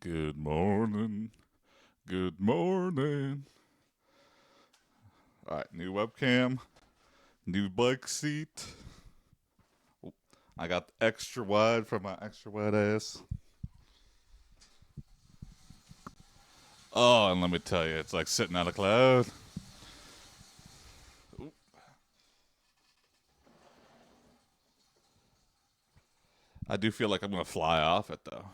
Good morning. Good morning. All right, new webcam, new bike seat. I got the extra wide for my extra wide ass. Oh, and let me tell you, it's like sitting on a cloud. I do feel like I'm gonna fly off it though.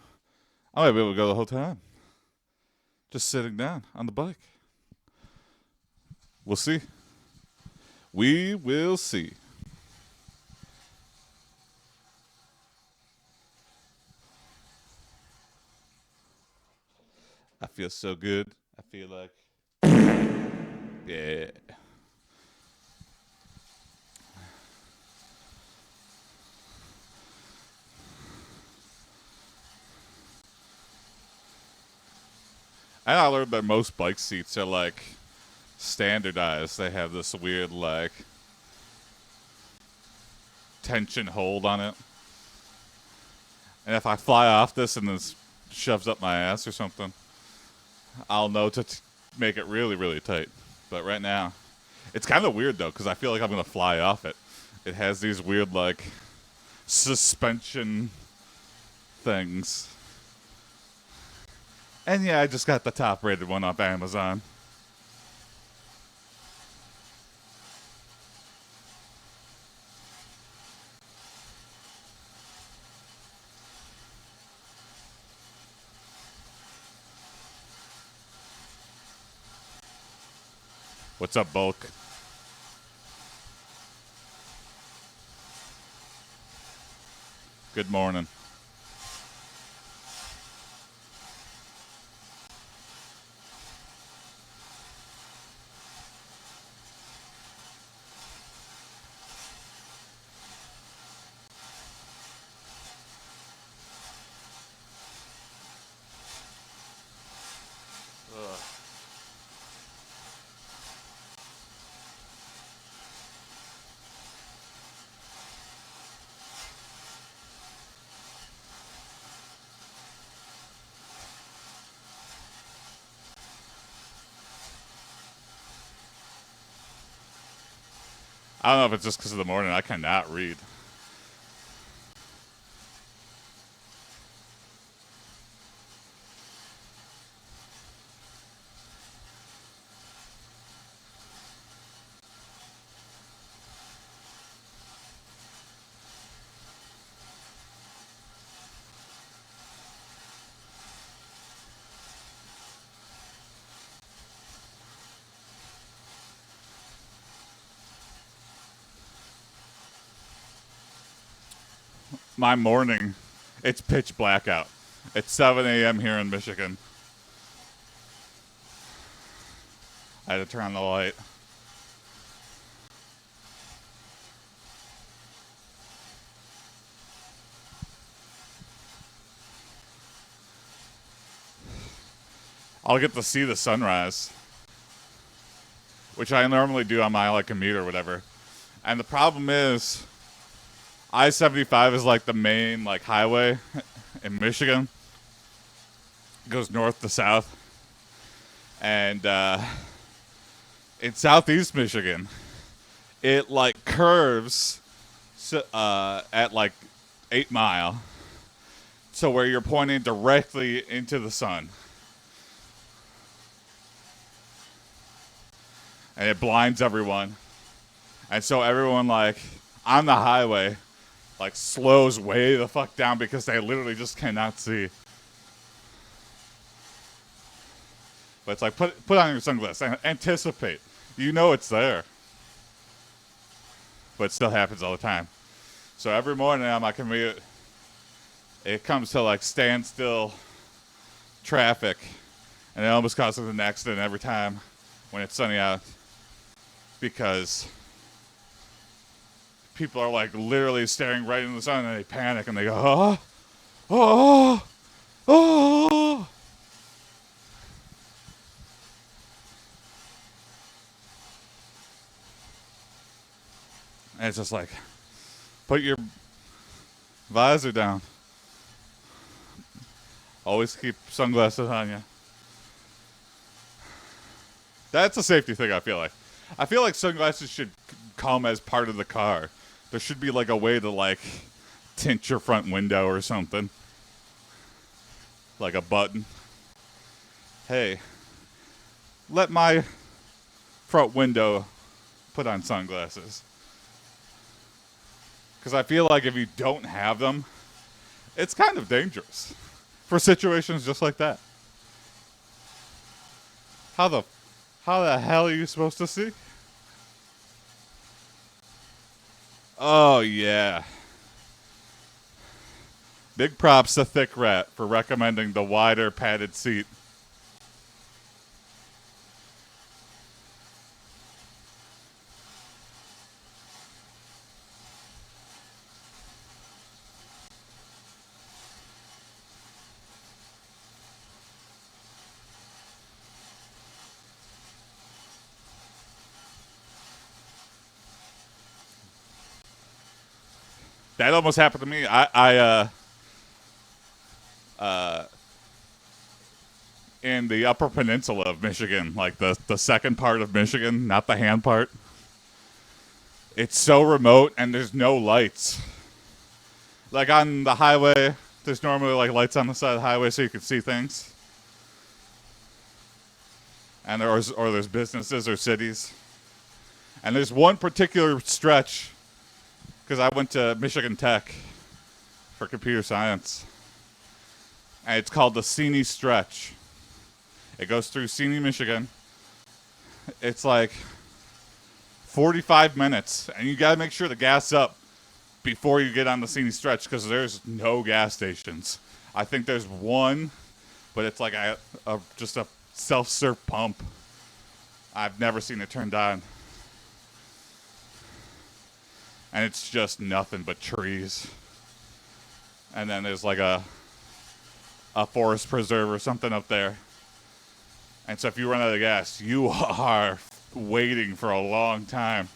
I might be able to go the whole time, just sitting down on the bike. We'll see. We will see. I feel so good. I feel like, yeah. And I learned that most bike seats are like standardized. They have this weird like tension hold on it. And if I fly off this and this shoves up my ass or something, I'll know to make it really, really tight. But right now, it's kind of weird though, because I feel like I'm going to fly off it. It has these weird, like, suspension things. And yeah, I just got the top rated one off Amazon. What's up, Bulk? Good morning. I don't know if it's just because of the morning. I cannot read. My morning, it's pitch black out. It's 7 a.m. here in Michigan. I had to turn on the light. I'll get to see the sunrise, which I normally do on my like commute or whatever. And the problem is, I-75 is like the main like highway in Michigan. It goes north to south, and in southeast Michigan, it like curves at like 8 Mile, so where you're pointing directly into the sun, and it blinds everyone. And so everyone like on the highway like slows way the fuck down because they literally just cannot see. But it's like put on your sunglasses and anticipate. You know it's there. But it still happens all the time. So every morning on my commute, it comes to like standstill traffic, and it almost causes an accident every time when it's sunny out because people are like literally staring right into the sun and they panic and they go, oh, oh, oh. And it's just like, put your visor down. Always keep sunglasses on you. That's a safety thing, I feel like. I feel like sunglasses should come as part of the car. There should be like a way to like tint your front window or something. Like a button. Hey, let my front window put on sunglasses. Because I feel like if you don't have them, it's kind of dangerous for situations just like that. How the hell are you supposed to see? Oh yeah. Big props to Thick Rat for recommending the wider padded seat. That almost happened to me. In the Upper Peninsula of Michigan, like the second part of Michigan, not the hand part. It's so remote and there's no lights. Like on the highway, there's normally like lights on the side of the highway so you can see things. And there's businesses or cities. And there's one particular stretch, because I went to Michigan Tech for computer science. And it's called the Seney Stretch. It goes through Seney, Michigan. It's like 45 minutes, and you gotta make sure the gas up before you get on the Seney Stretch because there's no gas stations. I think there's one, but it's like just a self-serve pump. I've never seen it turned on. And it's just nothing but trees. And then there's like a forest preserve or something up there. And so if you run out of gas, you are waiting for a long time.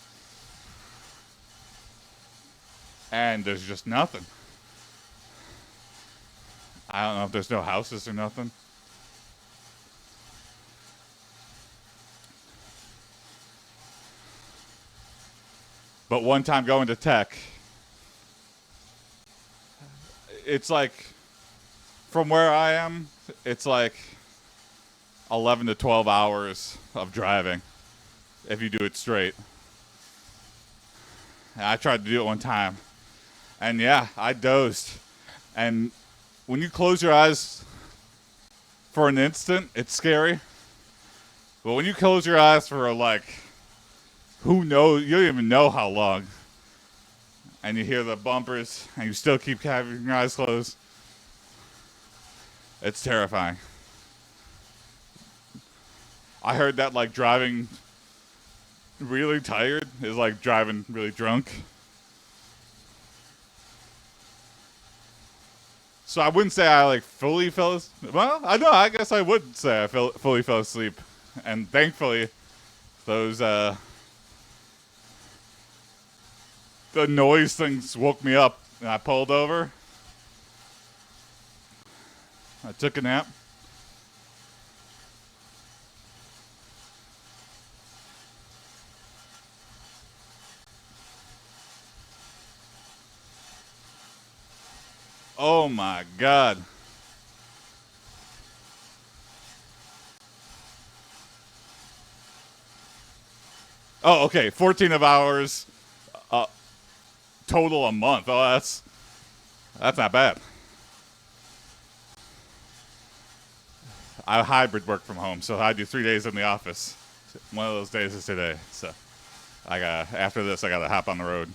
And there's just nothing. I don't know if there's no houses or nothing. But one time going to Tech, it's like, from where I am, it's like 11 to 12 hours of driving if you do it straight. And I tried to do it one time. And yeah, I dozed. And when you close your eyes for an instant, it's scary. But when you close your eyes for like, who knows, you don't even know how long. And you hear the bumpers and you still keep having your eyes closed. It's terrifying. I heard that like driving really tired is like driving really drunk. So I wouldn't say I like fully fell asleep. Well, I know. I guess I would say I fully fell asleep. And thankfully, those the noise things woke me up, and I pulled over. I took a nap. Oh my God. Oh, okay. 14 of hours, total a month. Oh, that's not bad. I hybrid work from home, so I do 3 days in the office. One of those days is today. So after this, I gotta hop on the road.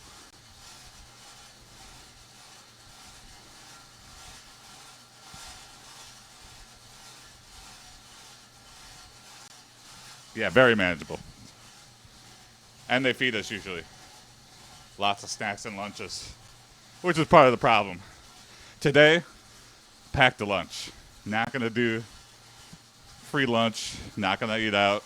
Yeah, very manageable. And they feed us usually. Lots of snacks and lunches, which is part of the problem. Today, packed a lunch. Not gonna do free lunch. Not gonna eat out.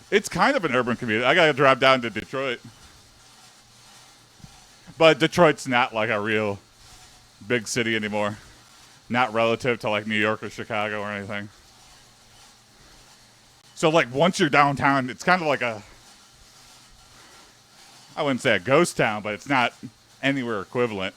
It's kind of an urban commute. I gotta drive down to Detroit, but Detroit's not like a real big city anymore. Not relative to like New York or Chicago or anything. So like once you're downtown, it's kind of like a, I wouldn't say a ghost town, but it's not anywhere equivalent.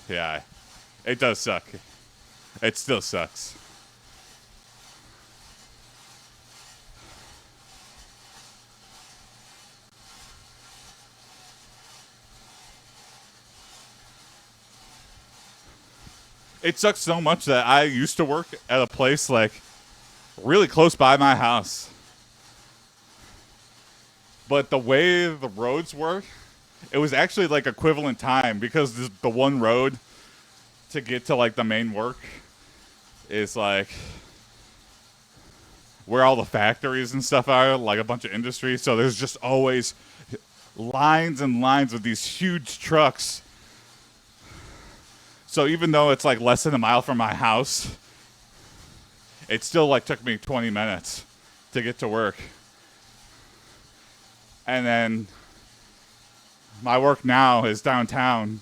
Yeah, it does suck. It still sucks. It sucks so much that I used to work at a place like really close by my house. But the way the roads work, it was actually like equivalent time because the one road to get to like the main work is like where all the factories and stuff are, like a bunch of industry. So there's just always lines and lines of these huge trucks. So even though it's like less than a mile from my house, it still like took me 20 minutes to get to work. And then my work now is downtown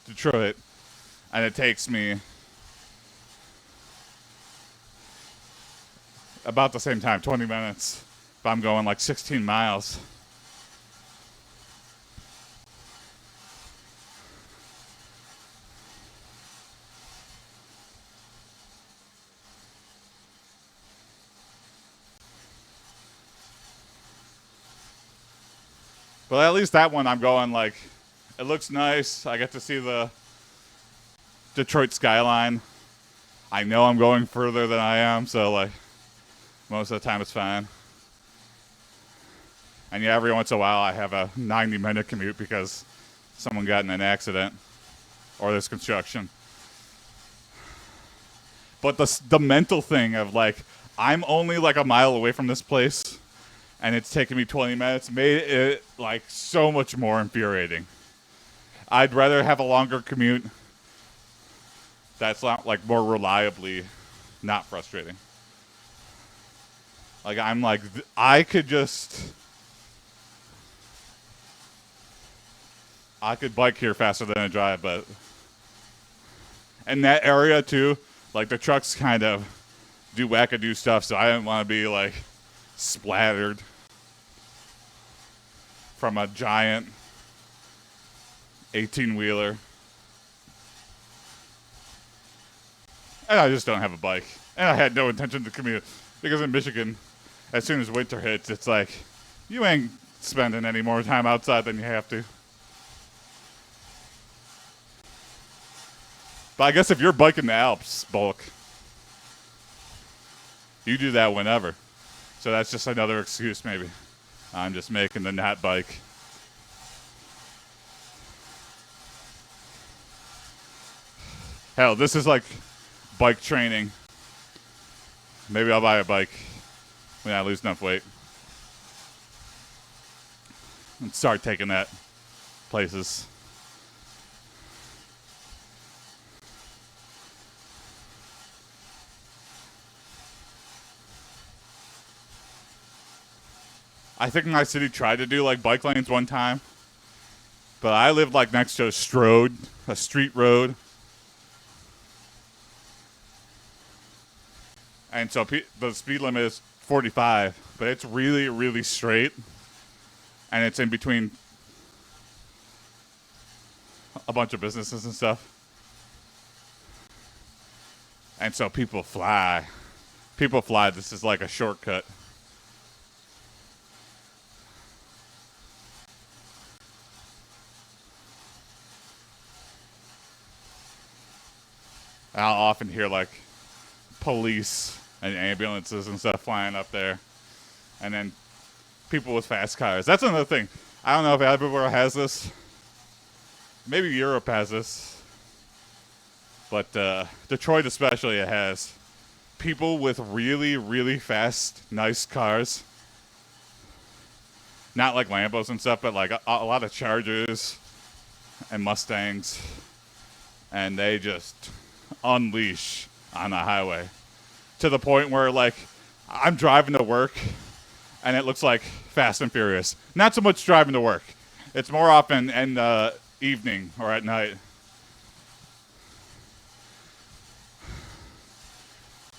Detroit, and it takes me about the same time, 20 minutes, if I'm going like 16 miles. But at least that one I'm going like, it looks nice. I get to see the Detroit skyline. I know I'm going further than I am, so like most of the time it's fine. And yeah, every once in a while I have a 90-minute commute because someone got in an accident or there's construction. But the mental thing of like, I'm only like a mile away from this place and it's taking me 20 minutes made it like so much more infuriating. I'd rather have a longer commute that's not like more reliably not frustrating. Like I'm like, I could bike here faster than I drive, but in that area too, like the trucks kind of do wackadoo stuff, so I didn't want to be like splattered from a giant 18-wheeler. And I just don't have a bike. And I had no intention to commute. Because in Michigan, as soon as winter hits, it's like, you ain't spending any more time outside than you have to. But I guess if you're biking the Alps, bulk, you do that whenever. So that's just another excuse, maybe. I'm just making the not bike. Hell, this is like bike training. Maybe I'll buy a bike when I lose enough weight and start taking that places. I think my city tried to do like bike lanes one time, but I lived like next to a street road. And so the speed limit is 45, but it's really, really straight. And it's in between a bunch of businesses and stuff. And so people fly. This is like a shortcut. I'll often hear like police and ambulances and stuff flying up there. And then people with fast cars. That's another thing. I don't know if everywhere has this. Maybe Europe has this. But Detroit especially, it has people with really, really fast, nice cars. Not like Lambos and stuff, but like a lot of Chargers and Mustangs, and they just unleash on the highway to the point where like I'm driving to work and it looks like Fast and Furious. Not so much driving to work. It's more often in the evening or at night.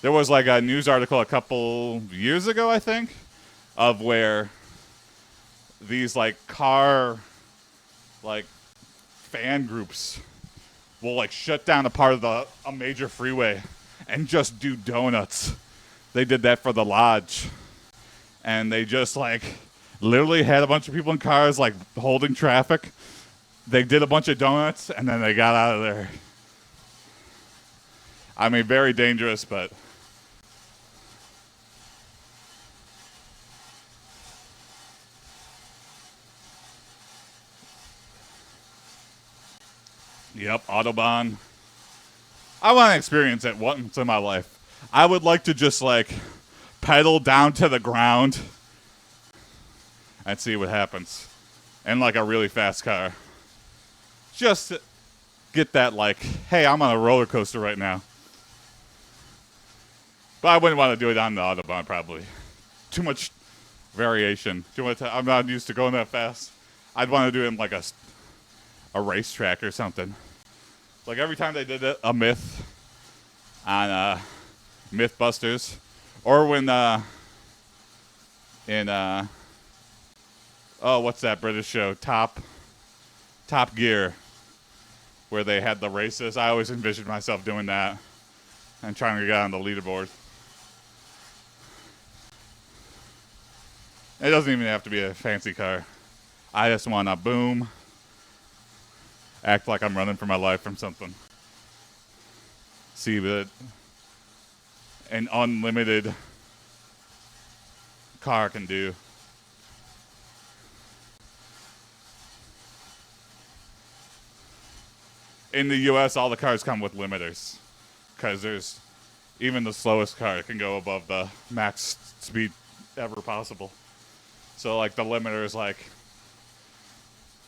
There was like a news article a couple years ago, I think, of where these like car like fan groups will like shut down a part of a major freeway and just do donuts. They did that for the lodge, and they just like literally had a bunch of people in cars like holding traffic. They did a bunch of donuts and then they got out of there. I mean, very dangerous, but yep, Autobahn. I want to experience it once in my life. I would like to just like pedal down to the ground and see what happens in like a really fast car. Just get that like, hey, I'm on a roller coaster right now. But I wouldn't want to do it on the Autobahn probably. Too much variation. I'm not used to going that fast. I'd want to do it in like a racetrack or something. Like every time they did a myth on Mythbusters, or when in what's that British show, Top Gear, where they had the races. I always envisioned myself doing that and trying to get on the leaderboard. It doesn't even have to be a fancy car. I just want to boom, act like I'm running for my life from something. See what an unlimited car can do. In the US, all the cars come with limiters, because there's even the slowest car can go above the max speed ever possible. So like the limiter is like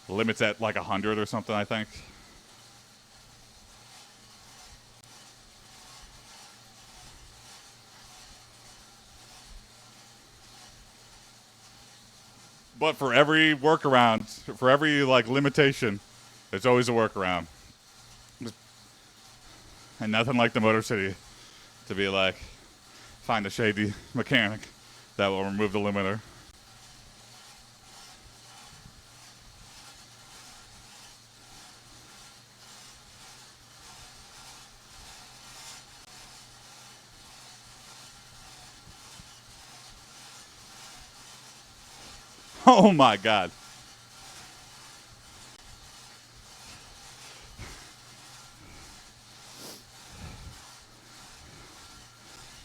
limits at like 100 or something, I think. But for every workaround, for every like limitation, there's always a workaround. And nothing like the Motor City to be like, find a shady mechanic that will remove the limiter. Oh my God.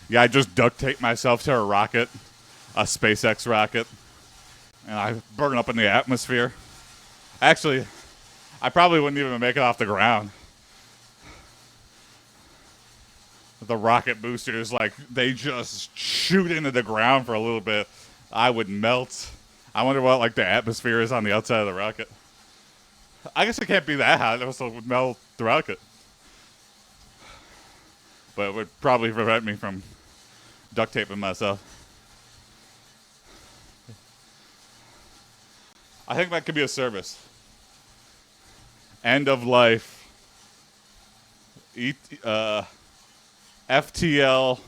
Yeah, I just duct taped myself to a rocket, a SpaceX rocket, and I burn up in the atmosphere. Actually, I probably wouldn't even make it off the ground. The rocket boosters, like, they just shoot into the ground for a little bit. I would melt. I wonder what, like, the atmosphere is on the outside of the rocket. I guess it can't be that hot. It also would melt the rocket. But it would probably prevent me from duct taping myself. I think that could be a service. End of life. FTL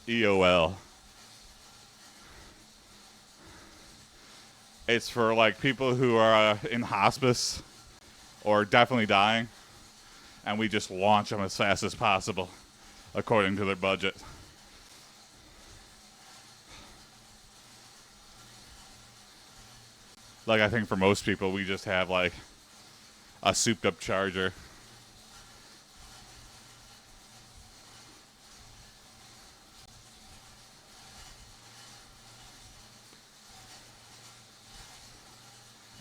EOL. It's for like people who are in hospice or definitely dying, and we just launch them as fast as possible according to their budget. Like, I think for most people, we just have like a souped up Charger.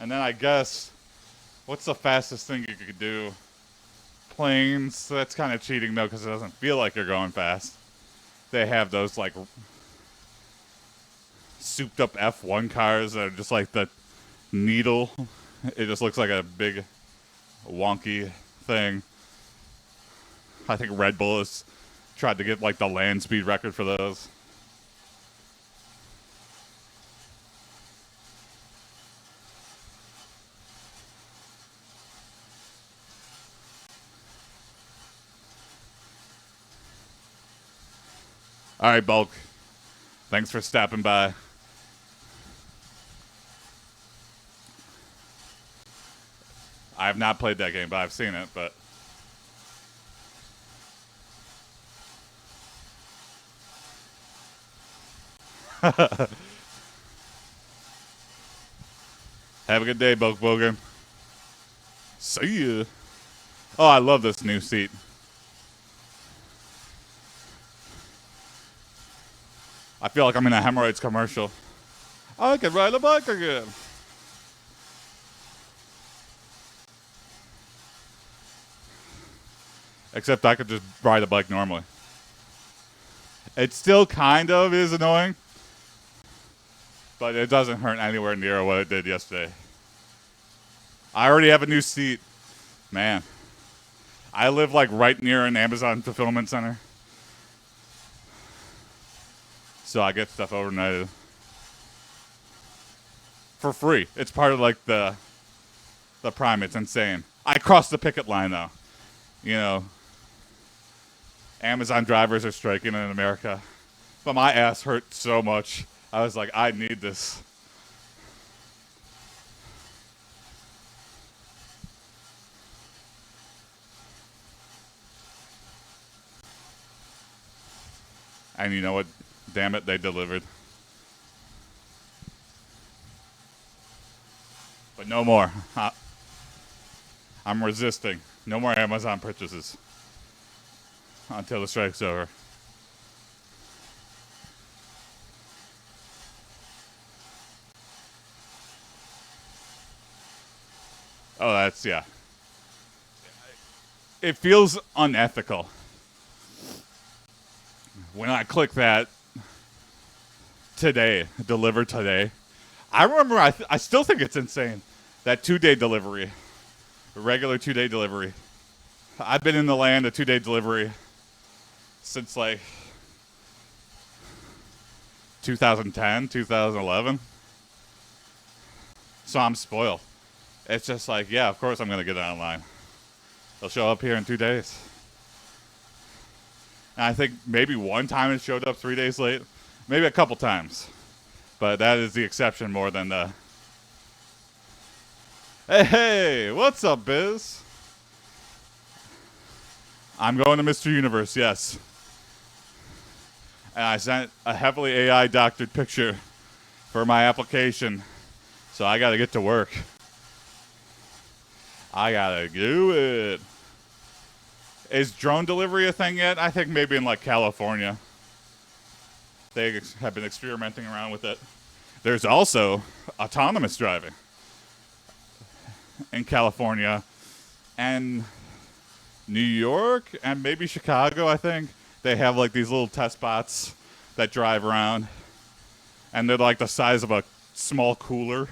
And then I guess, what's the fastest thing you could do? Planes. That's kind of cheating though, because it doesn't feel like you're going fast. They have those like souped up F1 cars that are just like the needle. It just looks like a big wonky thing. I think Red Bull has tried to get like the land speed record for those. All right, Bulk. Thanks for stopping by. I have not played that game, but I've seen it. But have a good day, Bulk Bogan. See ya. Oh, I love this new seat. I feel like I'm in a hemorrhoids commercial. I can ride a bike again. Except I could just ride a bike normally. It still kind of is annoying, but it doesn't hurt anywhere near what it did yesterday. I already have a new seat. Man, I live like right near an Amazon fulfillment center, so I get stuff overnighted for free. It's part of like the Prime. It's insane. I crossed the picket line though. You know, Amazon drivers are striking in America, but my ass hurt so much. I was like, I need this. And you know what? Damn it, they delivered. But no more. I'm resisting. No more Amazon purchases until the strike's over. Oh, that's, yeah. It feels unethical. When I click that today, deliver today, I remember, I still think it's insane, that 2-day delivery, regular 2-day delivery. I've been in the land of 2-day delivery since like 2010, 2011. So I'm spoiled. It's just like, yeah, of course I'm going to get it online. They'll show up here in 2 days. And I think maybe one time it showed up 3 days late. Maybe a couple times. But that is the exception more than the... Hey, what's up, Biz? I'm going to Mr. Universe, yes. And I sent a heavily AI doctored picture for my application. So I got to get to work. I got to do it. Is drone delivery a thing yet? I think maybe in like California. They have been experimenting around with it. There's also autonomous driving in California and New York and maybe Chicago, I think. They have like these little test bots that drive around, and they're like the size of a small cooler.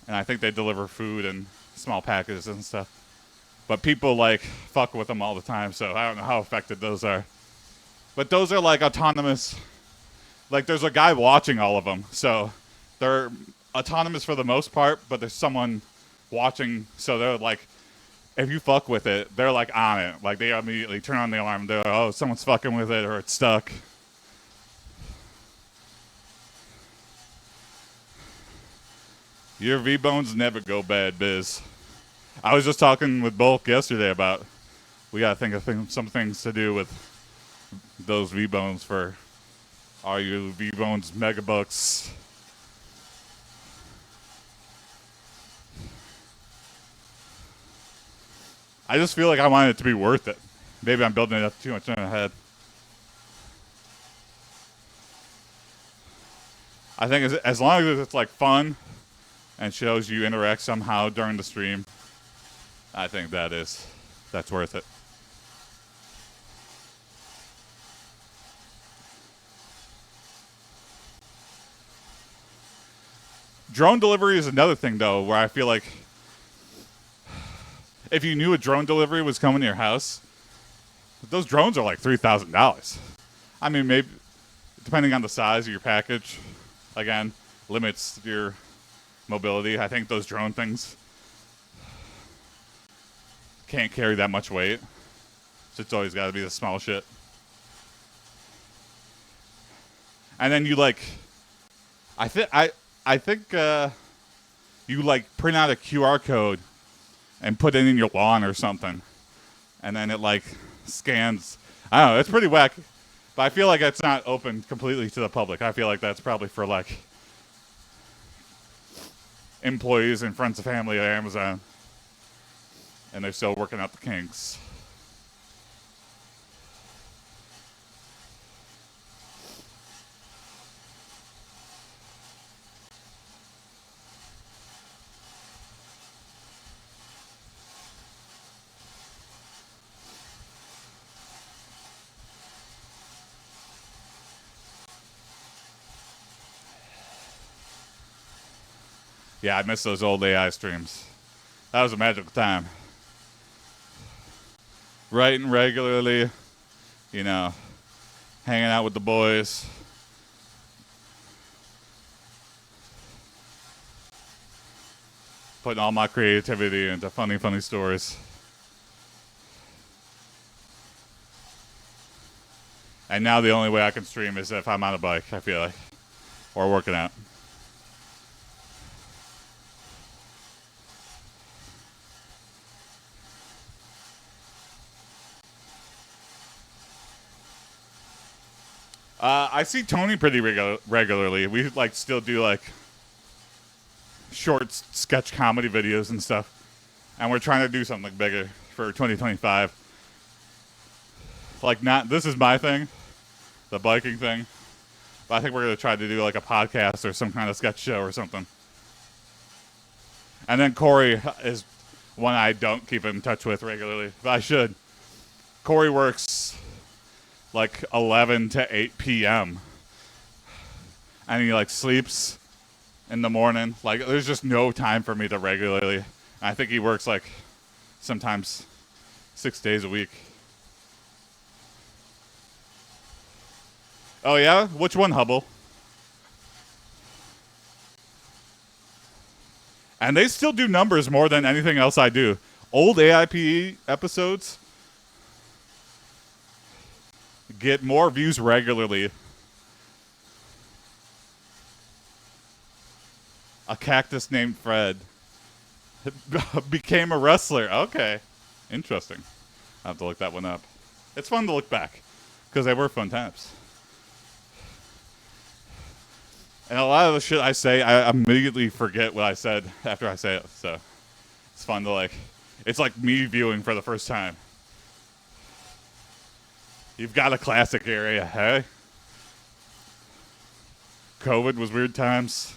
And I think they deliver food in small packages and stuff. But people like fuck with them all the time, so I don't know how effective those are. But those are like autonomous. Like there's a guy watching all of them, so they're autonomous for the most part, but there's someone watching, so they're like, if you fuck with it, they're like on it. Like they immediately turn on the alarm. They're like, oh, someone's fucking with it or it's stuck. Your V-bones never go bad, Biz. I was just talking with Bulk yesterday about we gotta think of some things to do with those V-bones for all your V-bones megabucks. I just feel like I want it to be worth it. Maybe I'm building it up too much in my head. I think as long as it's like fun and shows you interact somehow during the stream, I think that's worth it. Drone delivery is another thing, though, where I feel like if you knew a drone delivery was coming to your house, those drones are like $3,000. I mean, maybe depending on the size of your package, again, limits your mobility. I think those drone things can't carry that much weight, so it's always got to be the small shit. And then you like, I think you like print out a QR code and put it in your lawn or something, and then it like scans. I don't know. It's pretty wacky, but I feel like it's not open completely to the public. I feel like that's probably for like employees and friends and family at Amazon, and they're still working out the kinks. Yeah, I miss those old AI streams. That was a magical time. Writing regularly, you know, hanging out with the boys. Putting all my creativity into funny, funny stories. And now the only way I can stream is if I'm on a bike, I feel like, or working out. I see Tony pretty regularly. We like still do like short sketch comedy videos and stuff, and we're trying to do something bigger for 2025. Like, not this is my thing, the biking thing, but I think we're gonna try to do like a podcast or some kind of sketch show or something. And then Corey is one I don't keep in touch with regularly, but I should. Corey works like 11 to 8 p.m. and he like sleeps in the morning. Like, there's just no time for me to regularly. And I think he works like sometimes 6 days a week. Oh yeah? Which one, Hubble? And they still do numbers more than anything else I do. Old AiPD episodes get more views regularly. A cactus named Fred became a wrestler. Okay. Interesting. I'll have to look that one up. It's fun to look back because they were fun times. And a lot of the shit I say, I immediately forget what I said after I say it. So it's fun to like, it's like me viewing for the first time. You've got a classic area, hey? COVID was weird times.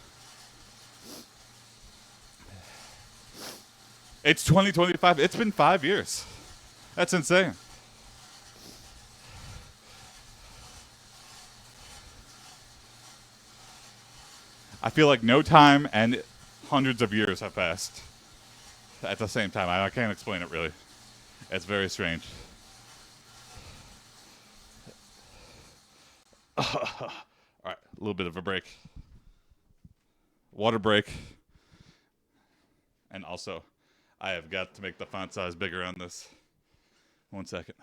It's 2025. It's been 5 years. That's insane. I feel like no time and hundreds of years have passed at the same time. I can't explain it really. It's very strange. All right, a little bit of a break. Water break. And also, I have got to make the font size bigger on this. 1 second.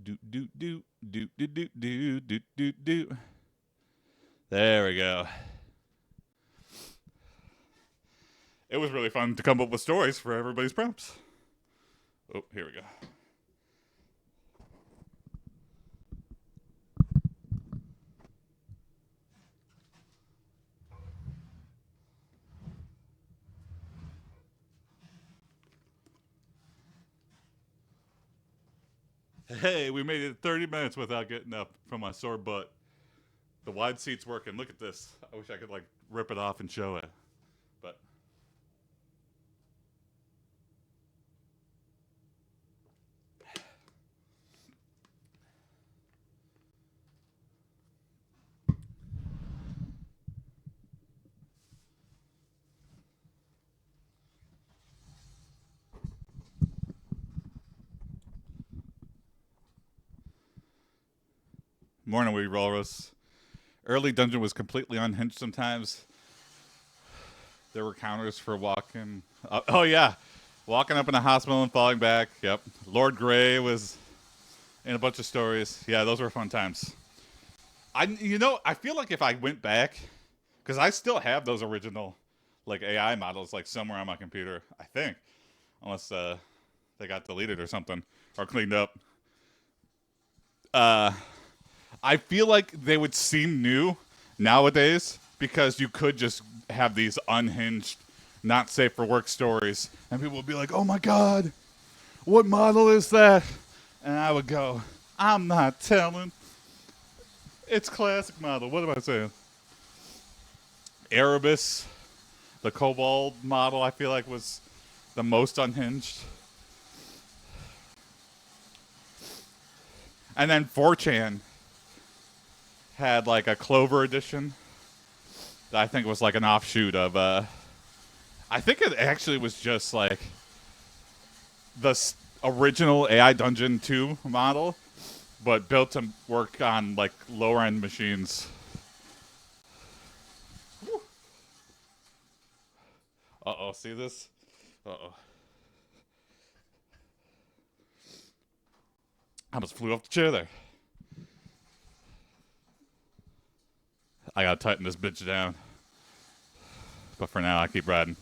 Do do do do do do do do do do. There we go. It was really fun to come up with stories for everybody's prompts. Oh, here we go. Hey, we made it 30 minutes without getting up from my sore butt. The wide seat's working. Look at this. I wish I could like rip it off and show it. But Morning, we rollers. Early dungeon was completely unhinged sometimes. There were counters for walking. Oh, yeah. Walking up in a hospital and falling back. Yep. Lord Grey was in a bunch of stories. Yeah, those were fun times. I feel like if I went back, because I still have those original, like, AI models, like, somewhere on my computer, I think. Unless they got deleted or something. Or cleaned up. I feel like they would seem new nowadays because you could just have these unhinged, not safe for work stories, and people would be like, "Oh my god, what model is that?" And I would go, "I'm not telling. It's classic model. What am I saying?" Erebus, the Cobalt model, I feel like was the most unhinged. And then 4chan had like a Clover edition that I think was like an offshoot of I think it actually was just like the original AI Dungeon 2 model, but built to work on like lower end machines. Uh-oh, see this? Uh-oh. I almost flew off the chair there. I gotta tighten this bitch down. But for now, I keep riding.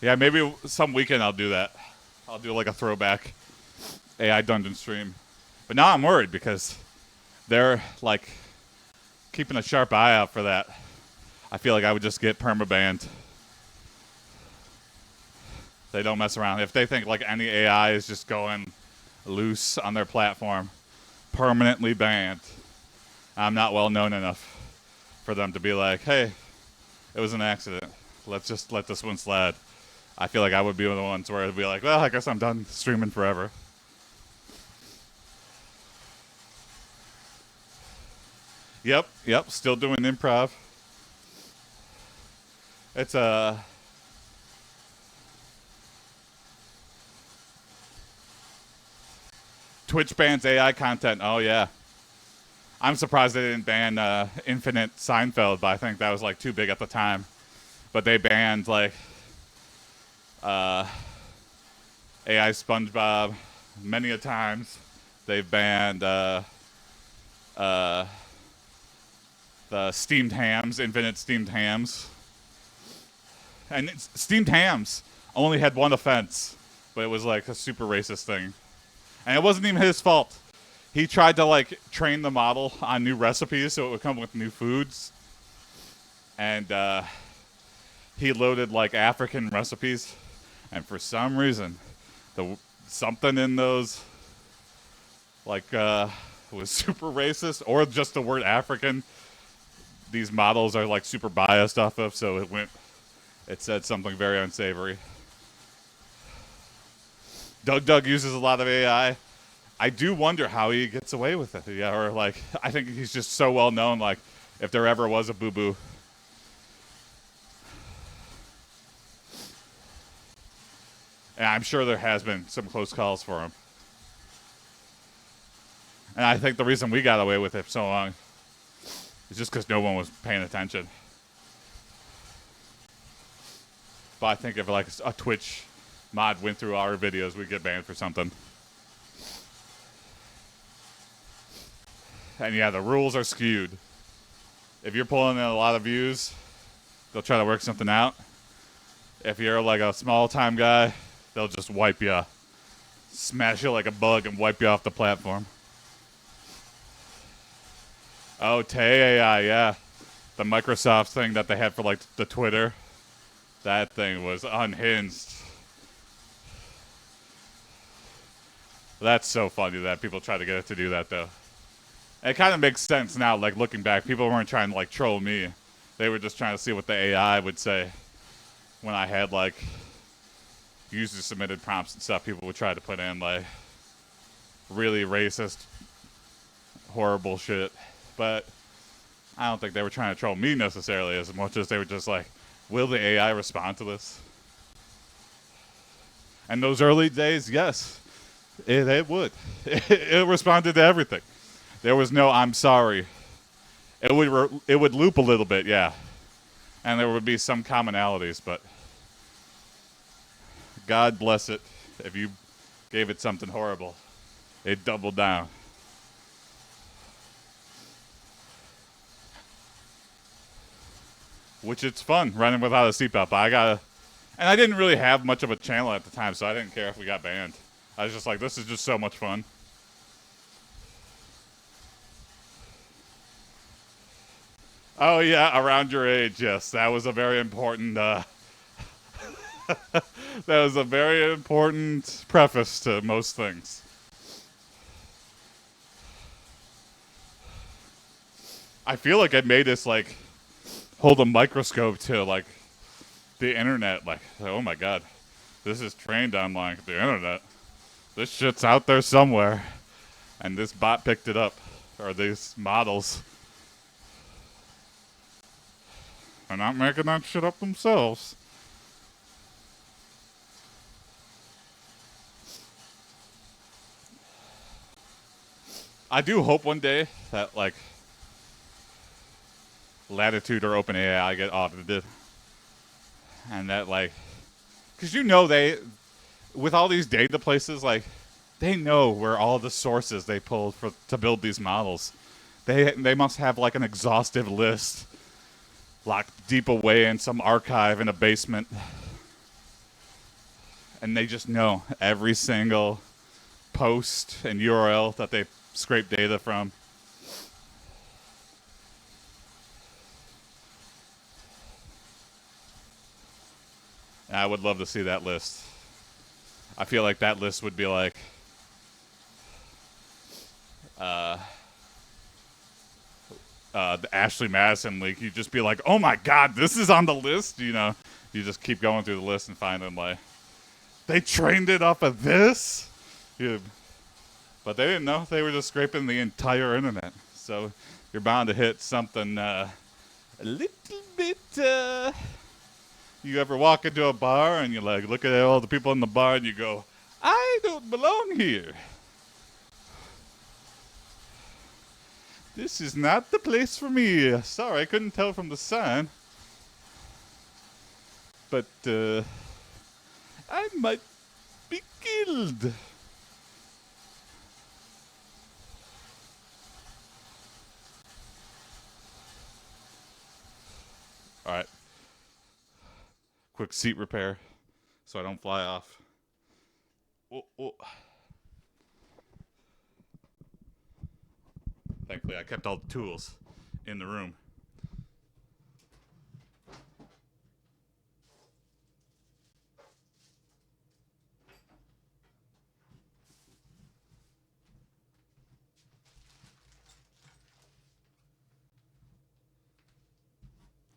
Yeah, maybe some weekend I'll do that. I'll do like a throwback AI Dungeon stream. But now I'm worried because they're like keeping a sharp eye out for that. I feel like I would just get permabanned. They don't mess around. If they think like any AI is just going loose on their platform, permanently banned. I'm not well known enough for them to be like, hey, it was an accident. Let's just let this one slide. I feel like I would be one of the ones where it'd be like, well, I guess I'm done streaming forever. Yep, still doing improv. It's a Twitch bans AI content. Oh yeah, I'm surprised they didn't ban Infinite Seinfeld, but I think that was like too big at the time. But they banned like AI SpongeBob many a times. They've banned the steamed hams, Infinite steamed hams. And steamed hams only had one offense, but it was like a super racist thing. And it wasn't even his fault. He tried to like train the model on new recipes so it would come with new foods. And he loaded like African recipes. And for some reason, something in those like was super racist, or just the word African. These models are like super biased off of, so it said something very unsavory. Doug uses a lot of AI. I do wonder how he gets away with it. Yeah, or like I think he's just so well known. Like if there ever was a boo boo. And I'm sure there has been some close calls for him. And I think the reason we got away with it for so long is just because no one was paying attention. But I think if like a Twitch mod went through our videos, we'd get banned for something. And yeah, the rules are skewed. If you're pulling in a lot of views, they'll try to work something out. If you're like a small time guy, they'll just wipe you, smash you like a bug and wipe you off the platform. Oh, Tay AI, yeah. The Microsoft thing that they had for like the Twitter. That thing was unhinged. That's so funny that people try to get it to do that though. It kind of makes sense now, like looking back. People weren't trying to like troll me. They were just trying to see what the AI would say. when I had like user submitted prompts and stuff, people would try to put in like really racist, horrible shit. But I don't think they were trying to troll me necessarily as much as they were just like, will the AI respond to this? And those early days, yes, it would. It responded to everything. There was no "I'm sorry." It would loop a little bit, yeah, and there would be some commonalities, but God bless it if you gave it something horrible. It doubled down. Which it's fun running without a seatbelt. But and I didn't really have much of a channel at the time, so I didn't care if we got banned. I was just like, this is just so much fun. Oh yeah, around your age, yes, that was a very important. That was a very important preface to most things. I feel like I made us like hold a microscope to like the internet. Like, oh my god, this is trained on like the internet. This shit's out there somewhere, and this bot picked it up, or these models. They're not making that shit up themselves. I do hope one day that like Latitude or OpenAI get audited, and that like, because you know they, with all these data places, like they know where all the sources they pulled for to build these models. They must have like an exhaustive list locked deep away in some archive in a basement, and they just know every single post and URL that they scrape data from. And I would love to see that list. I feel like that list would be like the Ashley Madison leak. You'd just be like, oh my god, this is on the list. You know, you just keep going through the list and find them like, they trained it off of this? Yeah. But they didn't know. They were just scraping the entire internet. So you're bound to hit something a little bit. You ever walk into a bar and you like look at all the people in the bar and you go, I don't belong here. This is not the place for me. Sorry, I couldn't tell from the sign. But I might be killed. All right. Quick seat repair so I don't fly off. Oh, oh. Thankfully, I kept all the tools in the room.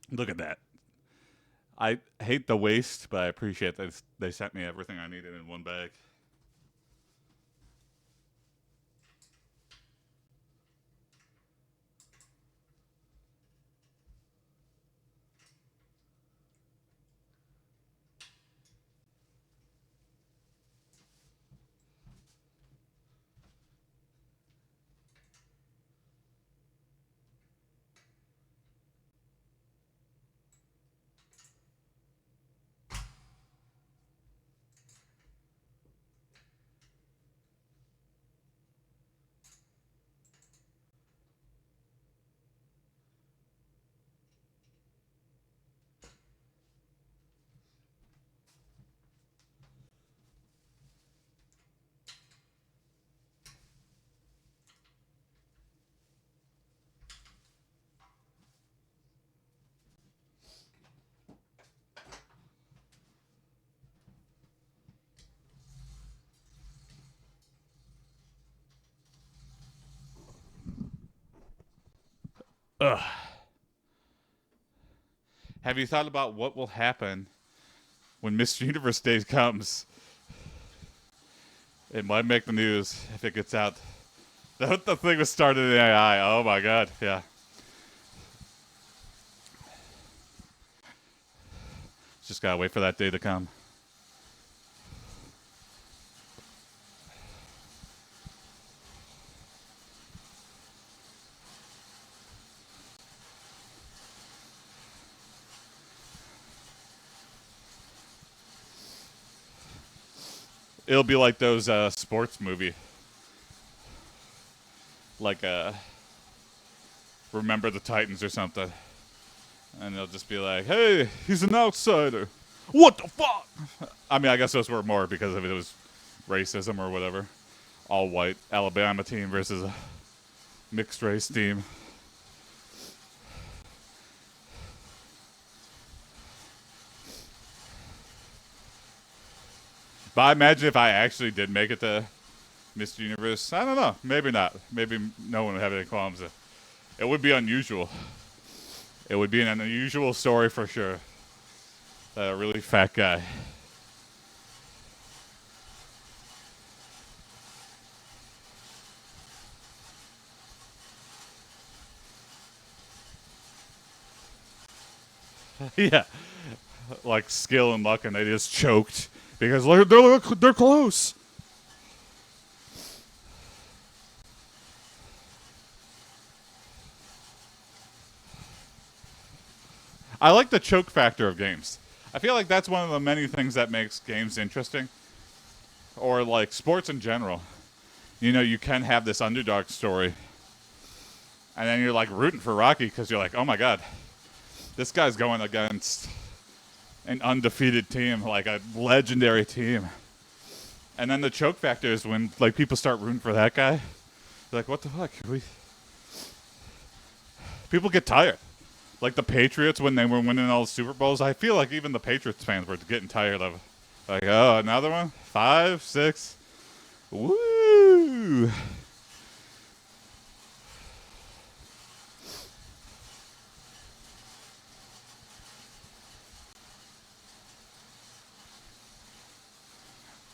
Look at that. I hate the waste, but I appreciate that they sent me everything I needed in one bag. Ugh. Have you thought about what will happen when Mr. Universe Day comes, it might make the news if it gets out. The thing was started in AI. Oh my god, yeah. Just gotta wait for that day to come. It'll be like those sports movie, like Remember the Titans or something, and they'll just be like, "Hey, he's an outsider." What the fuck? I mean, I guess those were more because of it was racism or whatever. All white Alabama team versus a mixed race team. But I imagine if I actually did make it to Mr. Universe, I don't know. Maybe not. Maybe no one would have any qualms. It would be unusual. It would be an unusual story for sure. A really fat guy. Yeah. Like skill and luck, and they just choked because they're close. I like the choke factor of games. I feel like that's one of the many things that makes games interesting, or like sports in general. You know, you can have this underdog story, and then you're like rooting for Rocky because you're like, oh my god, this guy's going against an undefeated team, like a legendary team. And then the choke factor is when like people start rooting for that guy. They're like, what the fuck? People get tired. Like the Patriots when they were winning all the Super Bowls, I feel like even the Patriots fans were getting tired of it. Like, oh, another one? 5, 6. Woo!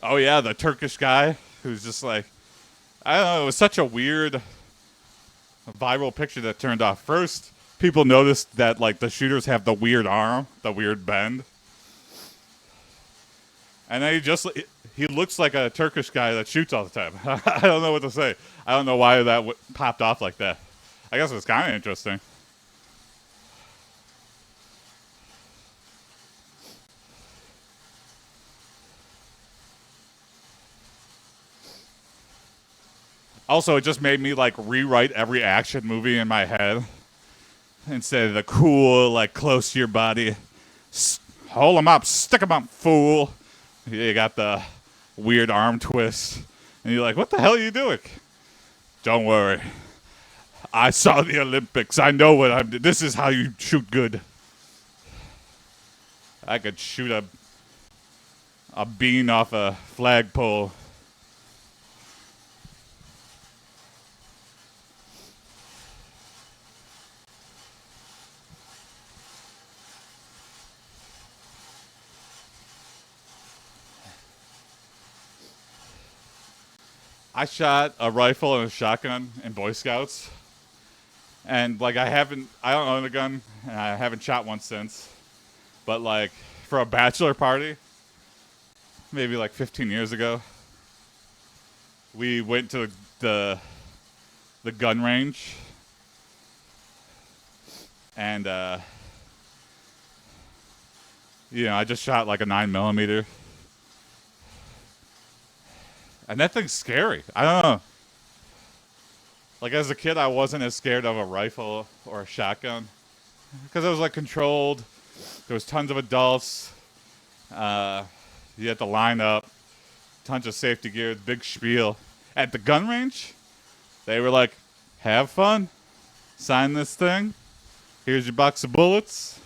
Oh yeah, the Turkish guy who's just like, I don't know, it was such a weird viral picture that turned off. First, people noticed that like the shooters have the weird arm, the weird bend. And then he looks like a Turkish guy that shoots all the time. I don't know what to say. I don't know why that popped off like that. I guess it's kind of interesting. Also, it just made me like rewrite every action movie in my head instead of the cool, like close to your body, hold them up, stick them up, fool. You got the weird arm twist, and you're like, what the hell are you doing? Don't worry, I saw the Olympics. I know what I'm doing. This is how you shoot good. I could shoot a bean off a flagpole. I shot a rifle and a shotgun in Boy Scouts, and like I don't own a gun, and I haven't shot one since. But like for a bachelor party, maybe like 15 years ago, we went to the gun range, and I just shot like a 9mm. And that thing's scary. I don't know. Like as a kid, I wasn't as scared of a rifle or a shotgun because it was like controlled. There was tons of adults. You had to line up. Tons of safety gear. Big spiel. At the gun range, they were like, "Have fun. Sign this thing. Here's your box of bullets.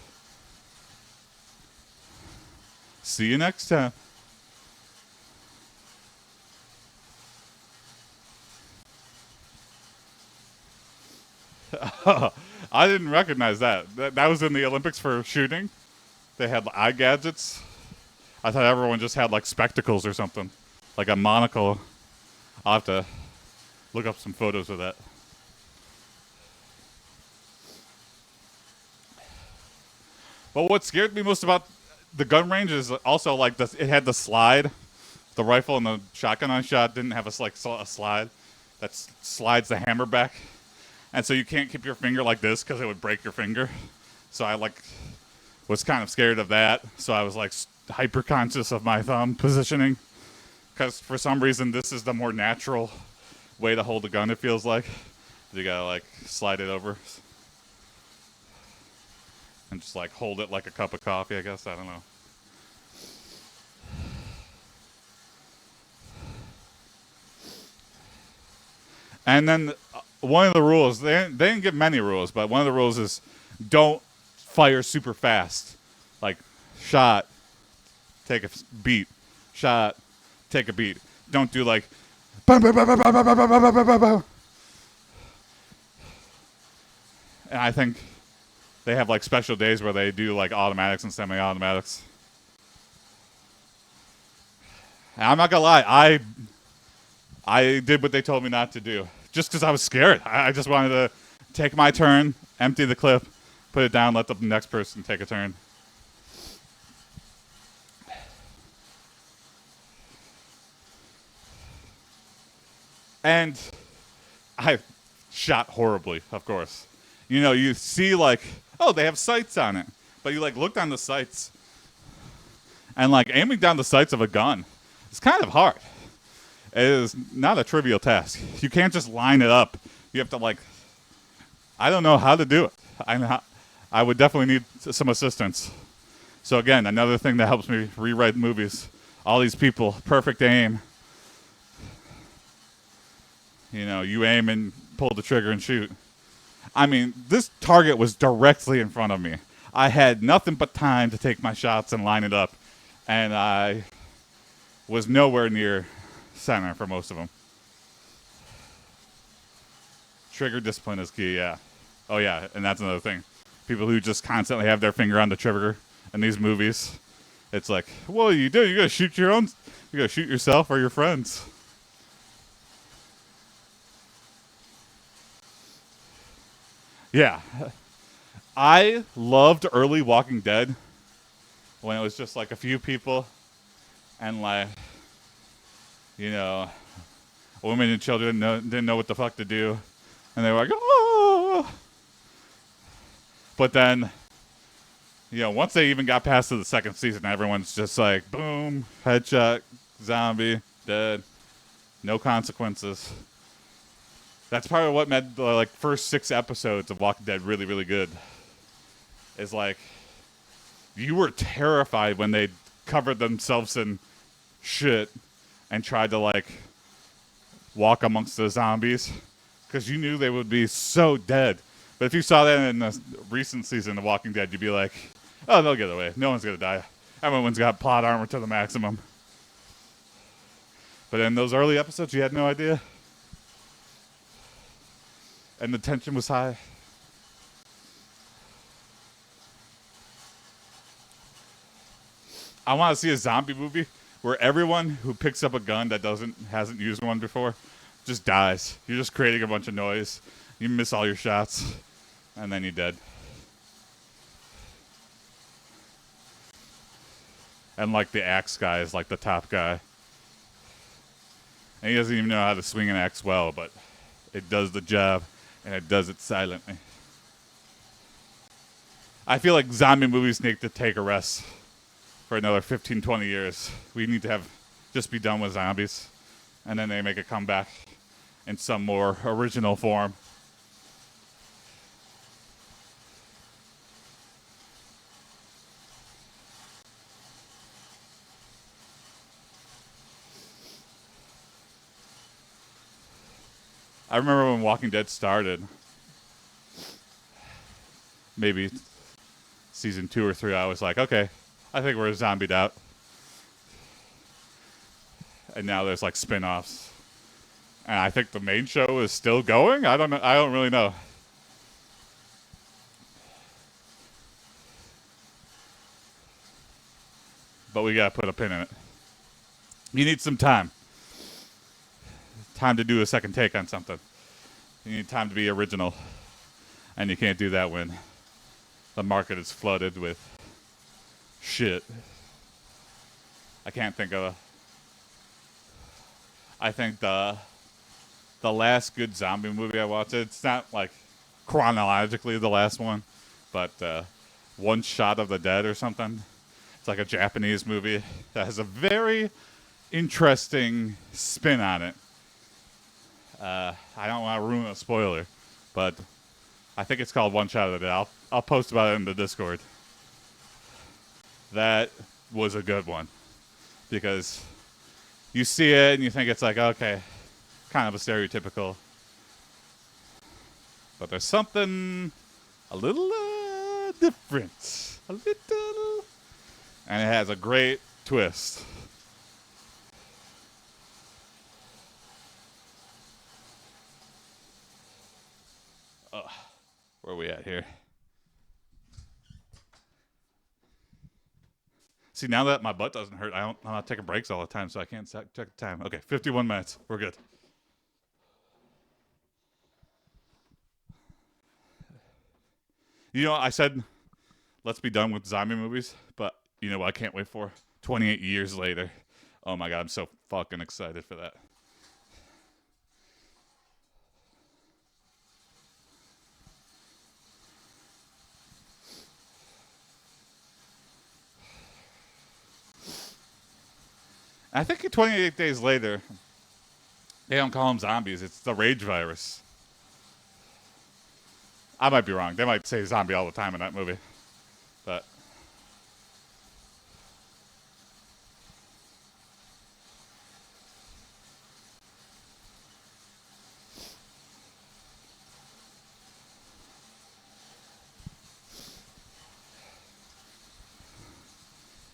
See you next time." I didn't recognize that. That was in the Olympics for shooting. They had eye gadgets. I thought everyone just had like spectacles or something, like a monocle. I'll have to look up some photos of that. But what scared me most about the gun range is also like it had the slide. The rifle and the shotgun I shot didn't have a slide that slides the hammer back, and so you can't keep your finger like this because it would break your finger. So I like was kind of scared of that. So I was like hyper conscious of my thumb positioning, because for some reason this is the more natural way to hold a gun. It feels like you gotta like slide it over and just like hold it like a cup of coffee, I guess. I don't know. And then one of the rules, they didn't give many rules, but one of the rules is don't fire super fast. Like, shot, take a beat. Shot, take a beat. Don't do like, bum, bum, bum, bum, bum, bum, bum, bum, bum, bum, bum. And I think they have like special days where they do like automatics and semi-automatics. And I'm not gonna lie, I did what they told me not to do, just because I was scared. I just wanted to take my turn, empty the clip, put it down, let the next person take a turn. And I shot horribly, of course. You know, you see like, oh, they have sights on it. But you like look down the sights, and like aiming down the sights of a gun is kind of hard. It is not a trivial task. You can't just line it up. You have to like, I don't know how to do it. I would definitely need some assistance. So again, another thing that helps me rewrite movies. All these people, perfect aim. You know, you aim and pull the trigger and shoot. I mean, this target was directly in front of me. I had nothing but time to take my shots and line it up. And I was nowhere near center for most of them. Trigger discipline is key, yeah. Oh, yeah, and that's another thing. People who just constantly have their finger on the trigger in these movies. It's like, what do? You gotta shoot your own. You gotta shoot yourself or your friends. Yeah. I loved early Walking Dead when it was just like a few people and like, you know, women and children didn't know what the fuck to do. And they were like, oh. But then, you know, once they even got past to the second season, everyone's just like, boom, headshot, zombie, dead, no consequences. That's part of what made the like first 6 episodes of Walking Dead really, really good. Is like, you were terrified when they covered themselves in shit and tried to like walk amongst the zombies, because you knew they would be so dead. But if you saw that in the recent season of Walking Dead, you'd be like, oh, they'll get away. No one's gonna die. Everyone's got plot armor to the maximum. But in those early episodes, you had no idea. And the tension was high. I want to see a zombie movie where everyone who picks up a gun that hasn't used one before just dies. You're just creating a bunch of noise. You miss all your shots, and then you're dead. And like the axe guy is like the top guy. And he doesn't even know how to swing an axe well, but it does the job, and it does it silently. I feel like zombie movies need to take a rest for another 15, 20 years. We need to just be done with zombies, and then they make a comeback in some more original form. I remember when Walking Dead started, maybe season 2 or 3, I was like, okay, I think we're zombied out. And now there's like spin-offs. And I think the main show is still going. I don't know. I don't really know. but we gotta put a pin in it. You need some time. Time to do a second take on something. You need time to be original. And you can't do that when the market is flooded with shit. I can't think of I think the last good zombie movie I watched, it's not like chronologically the last one, but One Shot of the Dead or something. It's like a Japanese movie that has a very interesting spin on it. I don't want to ruin a spoiler, but I think it's called One Shot of the Dead. I'll post about it in the Discord. That was a good one because you see it and you think it's like, okay, kind of a stereotypical, but there's something a little different, a little, and it has a great twist. Where are we at here? See, now that my butt doesn't hurt, I'm not taking breaks all the time, so I can't check the time. Okay, 51 minutes. We're good. You know, I said, let's be done with zombie movies, but you know what I can't wait for? 28 years later. Oh my God, I'm so fucking excited for that. I think 28 days later, they don't call them zombies. It's the rage virus. I might be wrong. They might say zombie all the time in that movie. But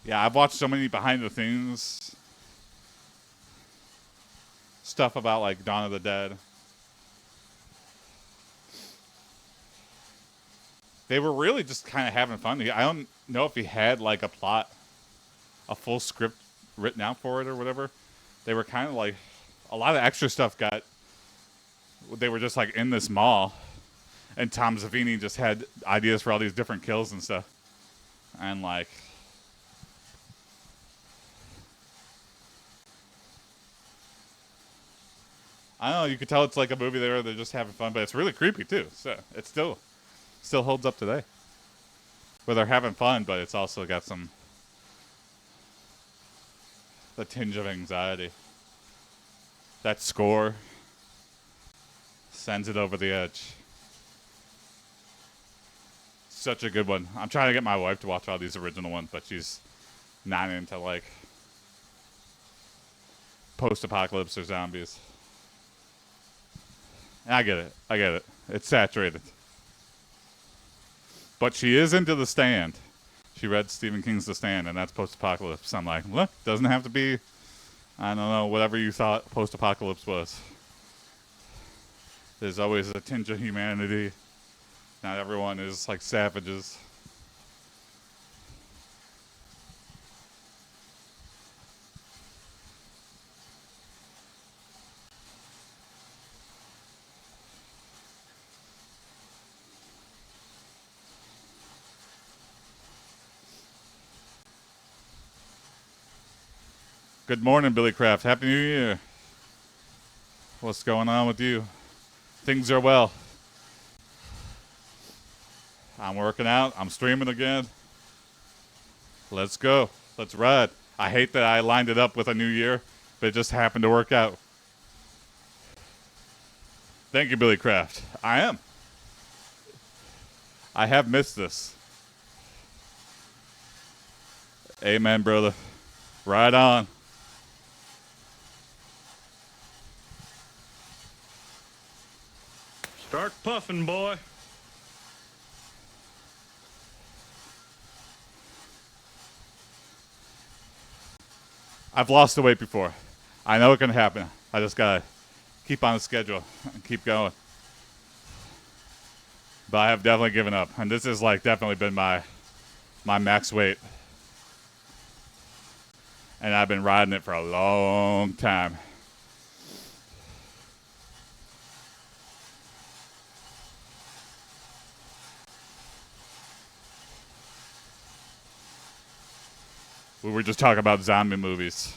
yeah, I've watched so many behind the scenes stuff about like Dawn of the Dead. They were really just kind of having fun. I don't know if he had like a plot, a full script written out for it or whatever. They were kind of like a lot of extra stuff got. They were just like in this mall, and Tom Savini just had ideas for all these different kills and stuff, and like. I don't know. You could tell it's like a movie there. They're just having fun, but it's really creepy too. So it still holds up today. Where they're having fun, but it's also got the tinge of anxiety. That score sends it over the edge. Such a good one. I'm trying to get my wife to watch all these original ones, but she's not into like post-apocalypse or zombies. I get it. It's saturated. But she is into The Stand. She read Stephen King's The Stand, and that's post-apocalypse. I'm like, look, doesn't have to be, I don't know, whatever you thought post-apocalypse was. There's always a tinge of humanity. Not everyone is like savages. Good morning, Billy Kraft. Happy New Year. What's going on with you? Things are well. I'm working out. I'm streaming again. Let's go. Let's ride. I hate that I lined it up with a new year, but it just happened to work out. Thank you, Billy Kraft. I am. I have missed this. Amen, brother. Right on. Start puffing, boy. I've lost the weight before. I know it can happen. I just gotta keep on the schedule and keep going. But I have definitely given up, and this has like definitely been my max weight. and I've been riding it for a long time. We were just talking about zombie movies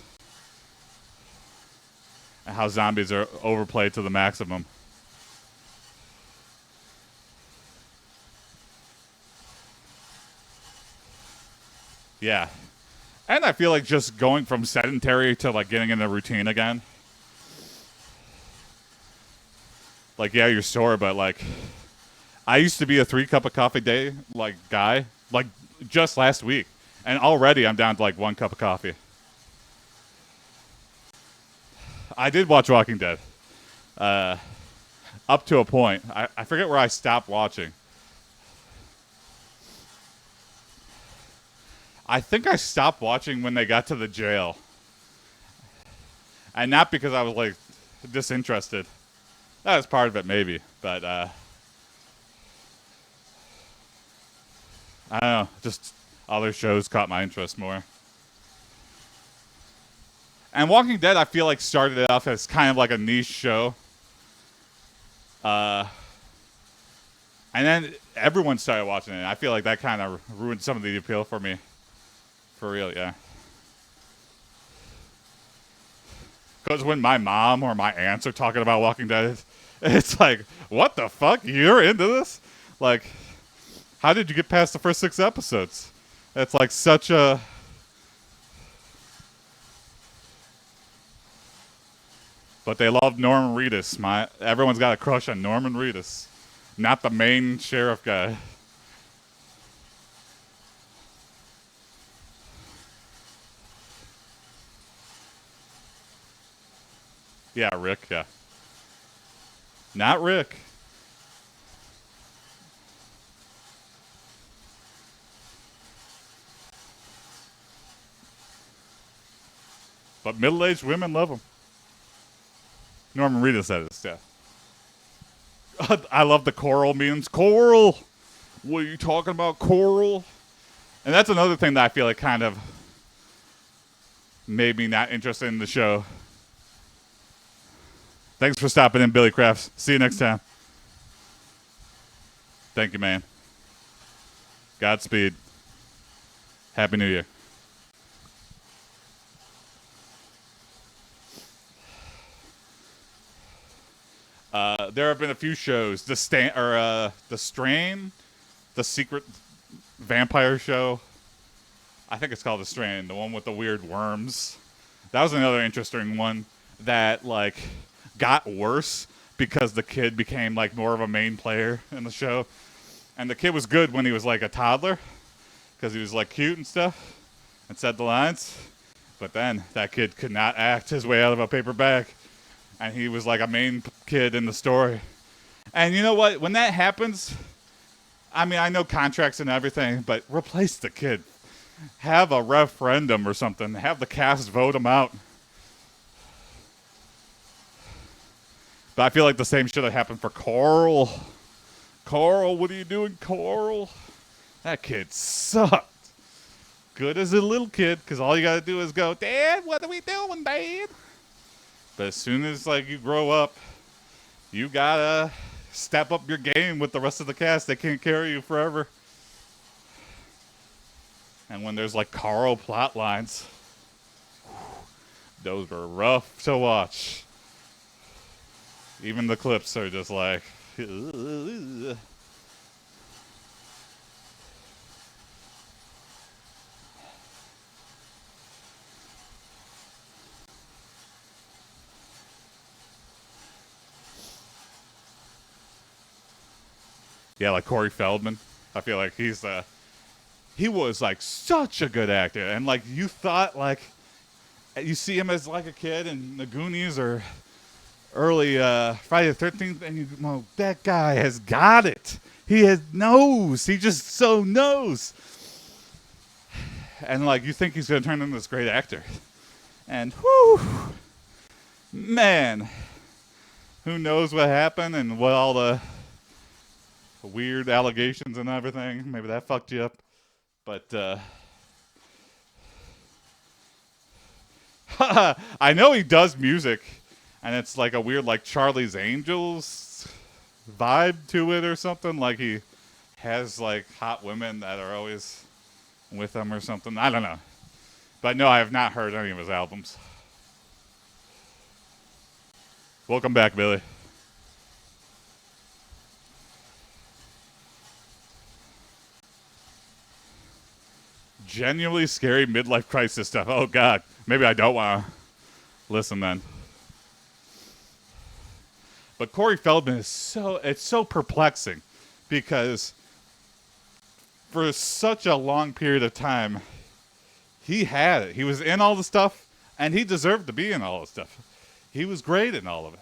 and how zombies are overplayed to the maximum. Yeah. And I feel like just going from sedentary to like getting in the routine again. Like, yeah, you're sore, but like, I used to be a 3 cup of coffee day like guy, like just last week, and already I'm down to like 1 cup of coffee. I did watch Walking Dead, up to a point. I forget where I stopped watching. I think I stopped watching when they got to the jail, and not because I was like disinterested. That was part of it, maybe, but I don't know. Just other shows caught my interest more. And Walking Dead, I feel like started it off as kind of like a niche show, uh, and then everyone started watching it. I feel like that kind of ruined some of the appeal for me. For real, yeah. Because when my mom or my aunts are talking about Walking Dead, it's like, what the fuck? You're into this? Like, how did you get past the first 6 episodes? It's like such a. But they love Norman Reedus. Everyone's got a crush on Norman Reedus, not the main sheriff guy. Yeah, Rick. Yeah, not Rick. But middle-aged women love him. Norman Reedus, that is. Yeah. I love the Coral memes. Coral. What are you talking about, Coral? And that's another thing that I feel like kind of made me not interested in the show. Thanks for stopping in, Billy Crafts. See you next time. Thank you, man. Godspeed. Happy New Year. There have been a few shows. The Strain, the secret vampire show. I think it's called The Strain, the one with the weird worms. That was another interesting one that like got worse because the kid became like more of a main player in the show. And the kid was good when he was like a toddler because he was like cute and stuff and said the lines. But then that kid could not act his way out of a paper bag. And he was like a main kid in the story. And you know what? When that happens, I mean, I know contracts and everything, but replace the kid. Have a referendum or something. Have the cast vote him out. But I feel like the same should have happened for Coral. Coral, what are you doing, Coral? That kid sucked. Good as a little kid, because all you got to do is go, Dad, what are we doing, Dad? But as soon as like you grow up, you gotta step up your game with the rest of the cast. They can't carry you forever. And when there's like Carl plot lines, those were rough to watch. Even the clips are just like, ugh. Yeah, like Corey Feldman. I feel like he was like such a good actor, and like you thought like you see him as like a kid in the Goonies or early Friday the 13th, and you know that guy has got it. He has knows. He just so knows. And like you think he's gonna turn into this great actor, and whew, man, who knows what happened and what all the weird allegations and everything. Maybe that fucked you up. But I know he does music, and it's like a weird like Charlie's Angels vibe to it or something. Like he has like hot women that are always with him or something. I don't know. But no, I have not heard any of his albums. Welcome back, Billy. Genuinely scary midlife crisis stuff. Oh God, maybe I don't want to listen then. But Corey Feldman is it's so perplexing because for such a long period of time, he had it. He was in all the stuff, and he deserved to be in all the stuff. He was great in all of it.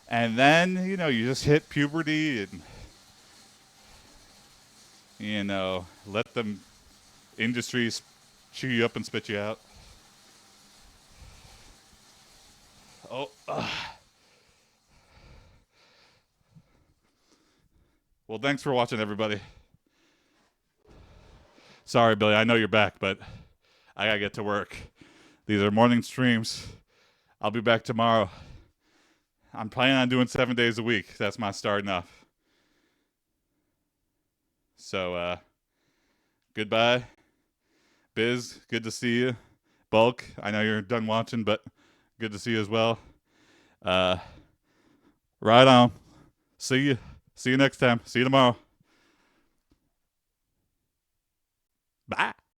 And then, you just hit puberty and, let them industries chew you up and spit you out. Oh, well, thanks for watching, everybody. Sorry, Billy, I know you're back, but I gotta get to work. These are morning streams. I'll be back tomorrow. I'm planning on doing 7 days a week. That's my starting off. So, goodbye. Biz, good to see you. Bulk, I know you're done watching, but good to see you as well. Right on. See you. See you next time. See you tomorrow. Bye.